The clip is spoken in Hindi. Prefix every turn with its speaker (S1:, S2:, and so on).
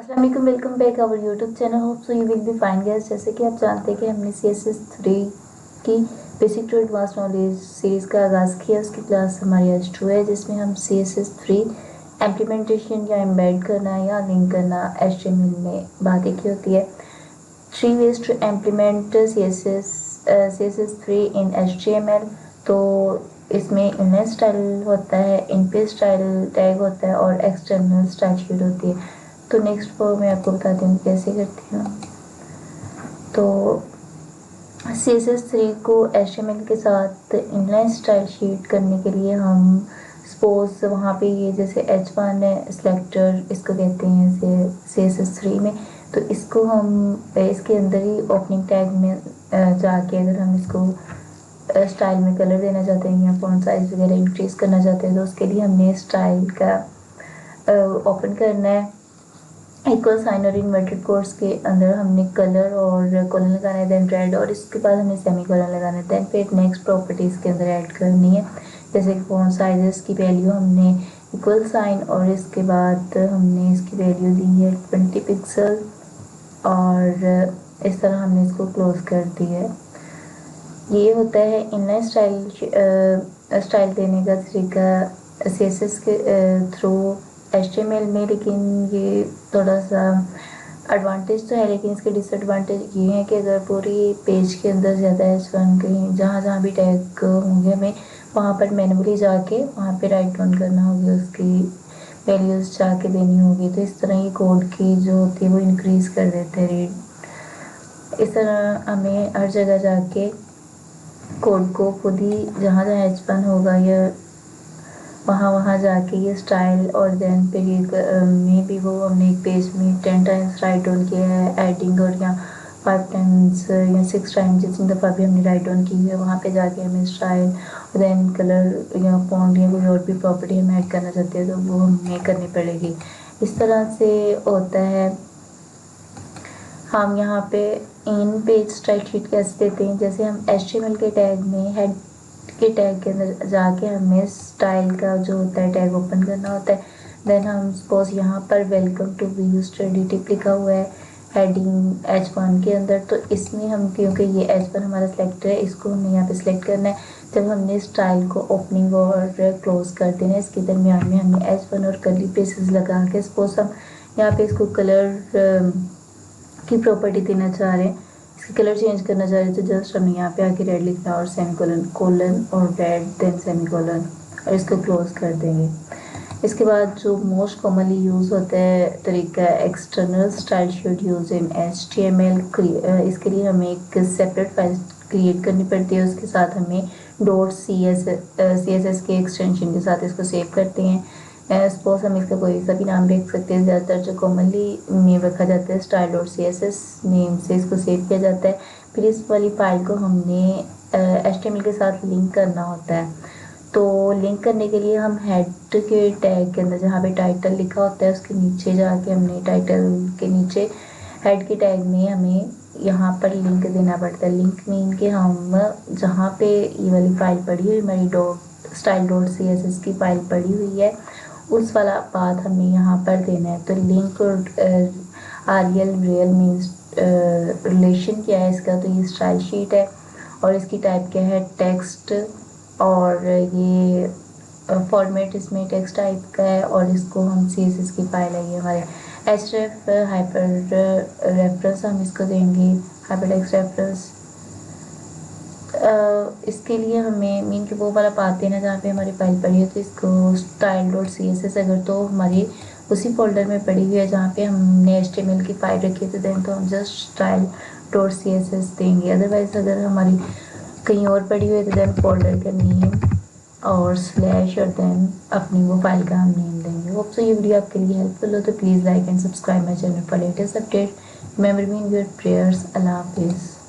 S1: अस्सलाम वालेकुम, welcome back our YouTube channel. Hope so you will be fine guys. जैसे कि आप जानते हैं कि हमने CSS3 की basic to advance knowledge series का आगाज़ किया। उसकी क्लास हमारी आज 2 है, जिसमें हम CSS3 इम्प्लीमेंटेशन या एम्बेड करना या लिंक करना HTML में बातें की होती है। 3 ways to implement CSS3 in HTML। तो इसमें इनर स्टाइल होता है, इनपेज स्टाइल टैग होता है और एक्सटर्नल स्टाइल शीट होती है। तो नेक्स्ट वो मैं आपको बताती हूँ कैसे करती हूँ। तो CSS3 को HTML के साथ इनलाइन स्टाइल शीट करने के लिए हम सपोज वहाँ पे ये जैसे H1 है, सिलेक्टर इसको कहते हैं CSS3 में। तो इसको हम इसके अंदर ही ओपनिंग टैग में जाके अगर हम इसको स्टाइल में कलर देना चाहते हैं या फॉन्ट साइज वगैरह इंक्रीज करना चाहते हैं, तो उसके लिए हमने स्टाइल का ओपन करना है। इक्वल साइन और इन्वर्टेड कोट्स के अंदर हमने कलर और कॉलन लगाना है, देन रेड, और इसके बाद हमने सेमी कॉलन लगाना है। देन फिर नेक्स्ट प्रॉपर्टीज़ के अंदर ऐड करनी है, जैसे कि फॉन्ट साइजेस की वैल्यू हमने इक्वल साइन और इसके बाद हमने इसकी वैल्यू दी है 20 पिक्सल और इस तरह हमने इसको क्लोज कर दी है। ये होता है इनलाइन स्टाइल देने का तरीका CSS के थ्रू HTML में। लेकिन ये थोड़ा सा एडवांटेज तो है, लेकिन इसके डिसएडवांटेज ये है कि अगर पूरी पेज के अंदर ज़्यादा H1 कहीं जहाँ जहाँ भी टैग होंगे हमें वहाँ पर मैनुअली जाके वहाँ पे राइट डाउन करना होगी, उसकी वैल्यूज़ जाके देनी होगी। तो इस तरह ये कोड की जो होती है वो इंक्रीज़ कर देते हैं रीड। इस तरह हमें हर जगह जाके कोड को खुद ही जहाँ जहाँ H1 होगा या वहाँ जाके ये स्टाइल और देन फिर ये में भी वो हमने एक पेज में 10 टाइम्स राइट डाउन किया है एडिंग, और या 5 टाइम्स या 6 टाइम्स जितनी दफ़ा भी हमने राइट डाउन की है वहाँ पे जाके हमें स्टाइल और देन कलर या फॉन्ट या कोई और भी प्रॉपर्टी हम ऐड करना चाहते हैं तो वो हमें करनी पड़ेगी। इस तरह से होता है। हम यहाँ पे इन पेज स्टाइल शीट कैसे देते हैं, जैसे हम HTML के टैग में हेड के टैग के अंदर जाके हमें स्टाइल का जो होता है टैग ओपन करना होता है। देन हम सपोज यहाँ पर welcome to view study tip लिखा हुआ है हेडिंग H1 के अंदर, तो इसमें हम क्योंकि ये H1 हमारा सिलेक्ट है इसको हमने यहाँ पे सिलेक्ट करना है। जब हमने स्टाइल को ओपनिंग और क्लोज कर देना है, इसके दरमियान में हमने H1 और कर्ली ब्रेसेस लगा के सपोज हम यहाँ पे इसको कलर की प्रॉपर्टी देना चाह रहे हैं, इसकी कलर चेंज करना चाह रहे हैं, तो जस्ट हमें यहाँ पे आके रेड लिखना और सेमी कोलन और रेड देन सेमी कोलन और इसको क्लोज कर देंगे। इसके बाद जो मोस्ट कॉमनली यूज़ होता है तरीका external style sheet use in HTML। इसके लिए हमें एक सेपरेट फाइल क्रिएट करनी पड़ती है, उसके साथ हमें .css के एक्सटेंशन के साथ इसको सेव करते हैं। सपोज हम इसका कोई सा भी नाम देख सकते हैं, ज़्यादातर जो कॉमनली नेम रखा जाता है style.css नेम से इसको सेव किया जाता है। फिर इस वाली फाइल को हमने HTML के साथ लिंक करना होता है। तो लिंक करने के लिए हम हेड के टैग के अंदर जहाँ पे टाइटल लिखा होता है उसके नीचे जाके हमने टाइटल के नीचे हेड के टैग में हमें यहाँ पर लिंक देना पड़ता है। लिंक मीन के हम जहाँ पे ये वाली फाइल पड़ी हुई हमारी style.css की फाइल पड़ी हुई है उस वाला पाथ हमें यहाँ पर देना है। तो लिंक रियल मीन्स रिलेशन क्या है इसका, तो ये स्टाइल शीट है और इसकी टाइप क्या है टेक्स्ट, और ये फॉर्मेट इसमें टेक्स्ट टाइप का है, और इसको हम CSS की फाइल है ये हमारे href हाइपर रेफरेंस हम इसको देंगे हाइपरटेक्स्ट रेफरेंस। इसके लिए हमें मीन के वो वाला पाथ देना जहाँ पे हमारी फाइल पड़ी है, तो इसको style.css अगर तो हमारी उसी फोल्डर में पड़ी हुई है जहाँ पे हमने HTML की फाइल रखी है तो देन तो हम जस्ट style.css देंगे। अदरवाइज़ अगर हमारी कहीं और पड़ी हुई है तो देन फोल्डर का नेम और स्लैश और देन अपनी वो फाइल का हम नेम देंगे। होप सो ये वीडियो आपके लिए हेल्पफुल हो, तो please like and subscribe my channel for latest update. Remember me in your prayers. अल्लाह हाफिज़।